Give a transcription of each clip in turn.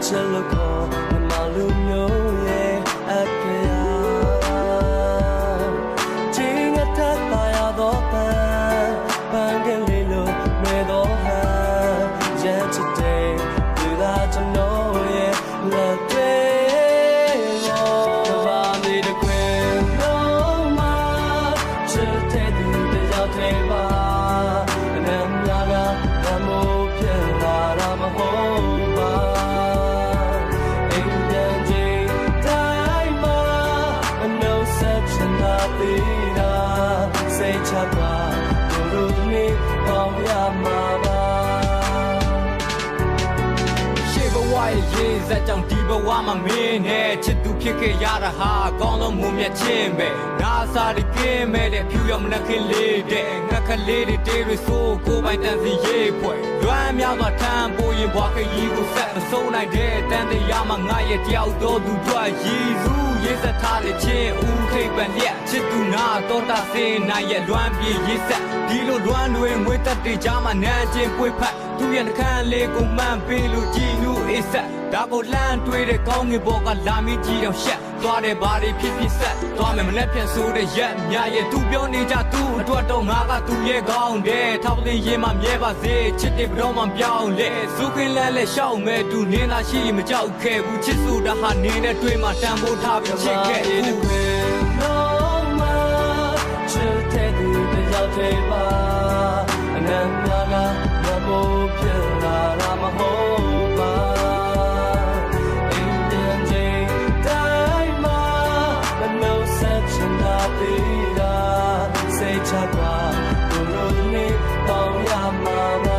cello call the malumyo ye akya jinga tata ya do pa pangeli lo me do ha jan today you got to know ye love day the body the queen no ma to take the out take ba and then yaga the mo pya la ma ho say chapa guru ni pom ya ma ba she ba wa ye zat chang di ba wa ma min ne chit tu phit ke ya da ha kaung long mu myat chin be na sa di kin me de phyu yaw mnak khin le de ngak kha le de te ri so ko bai tan si ye phwe luan myaw twa than po yin bwa kha yi ko sat ma song nai de tan de ya ma nga ye tyaw do tu twat yi su ye sat tha de chin uထိပ်ပန်လက်ချစ်သူနာတော့တာစင်နိုင်ရဲ့လွမ်းပြေရေးဆက်ဒီလိုလွမ်းတွေငွေတက်တွေကြားမှာနန်းချင်းပွေဖက်သူရဲ့နှခမ်းလေးကိုမှန်ပေးလို့ကြည်နူးအေးဆက်ဒါကိုလမ်းတွေးတဲ့ကောင်းငင်ဘောကလာမီကြီးတော့ရှက်သွားတယ်ဘာတွေဖြစ်ဖြစ်ဆက်သွားမယ်မလက်ဖြတ်ဆိုးတဲ့ရက်မြရဲ့သူပြောနေကြသူအတွက်တော့ငါကသူရဲ့ကောင်းတယ်ထောက်တင်ရင်မှမြဲပါစေချစ်တယ်ဘတော်မှပြောင်းလေစုခင်းလန်းလဲရှောက်မဲ့သူနင်းလာရှိမကြောက်ခဲ့ဘူးချစ်ဆိုတာဟာနေတဲ့တွေးမှတန်ဖိုးထားပြီးချစ်ခဲ့တယ်no ma to take the out take ba and then yaga the mo pya la ma ho ba Indian day dai ma but no such na pira say chapa guru ni pom ya ma ba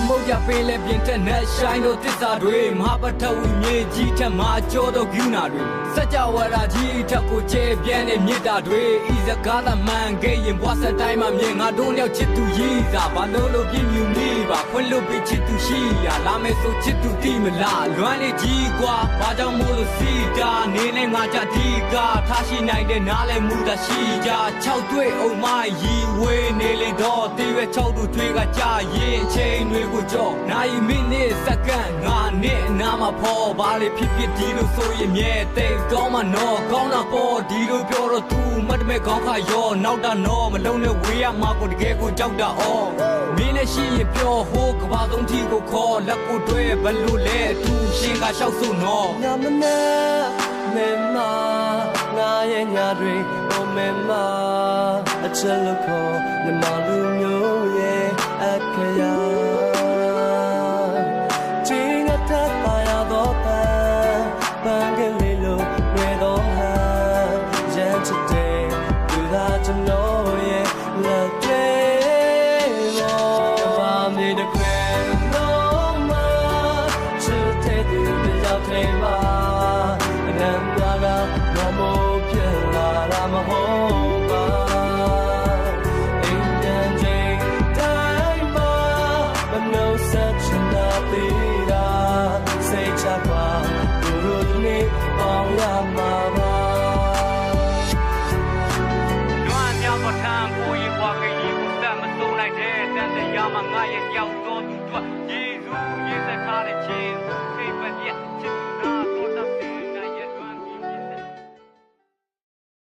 မုတ်ရပေးလဲပြင်တဲ့နဲ့ဆိုင်တို့တစ္ဆာတွေမဟာပထဝီမြေကြီးထက်မှာကြောတော့ဂူနာတွေစကြဝဠာကြီးထက်ကိုကျဲပြန့်တဲ့မြစ်တာတွေဤစကားသမန်ခဲ့ရင်ဘွားစတိုင်းမှာမြင်ငါတို့ရောက်ချစ်သူကြီးသာဘာလို့ပြင်းမြူနေပါခွင့်လို့ပြချစ်သူရှိရလာမယ်ဆိုချစ်သူတိမလားလွမ်းနေကြီးကွာဘာကြောင့်မို့လို့စီတာနေနဲ့ငါကြဒီကထားရှိနိုင်တဲ့နားလဲမူတာရှိကြ6တွေ့အုံမရီဝေးနေလေတော့တေးရွယ်6တို့တွေကကြာရင်ချိန်တွေကိုကြောနိုင်မိနစ်စက္ကန့်ငါနဲ့နာမဖော်ပါလေဖြစ်ဖြစ်ဒီလိုဆိုရင်မြဲတိတ်တော့မနော်ကောင်းတာပေါ်ဒီလိုပြောတော့ तू မတ်မဲ့ကောင်းခါရောနောက်တာနော်မလုံးနဲ့ဝေးရမှာကိုတကယ်ကိုကြောက်တာအော်မင်းနဲ့ရှိရင်ပြောဟိုးကဘာသုံးထီကိုခေါ်လက်ကိုတွဲဘလို့လဲ तू ရှင်ကလျှောက်စို့နော်ညမနဲ့မေမငါရဲ့ညာတွေဘုံမေမအချက်လို့ခေါ်ညမလူမျိုးရဲ့အခရာPangeli lo me do ha jan today you got to know ye love day ba me the queen no ma to take the out take ba and then yaga the mo pya la ma ho ba Indian day time ba but no such na say chapa ni pom ya ma ba လွမ်းမြောက်တော့ထမ်းကိုရင်ဘွားကကြီးကိုစက်မစိုးနိုင်တဲ့တန်တရားမှာငါရဲ့ကြောက်တော်သူတို့ယေရှုရေးစက်ထားတဲ့ချင်း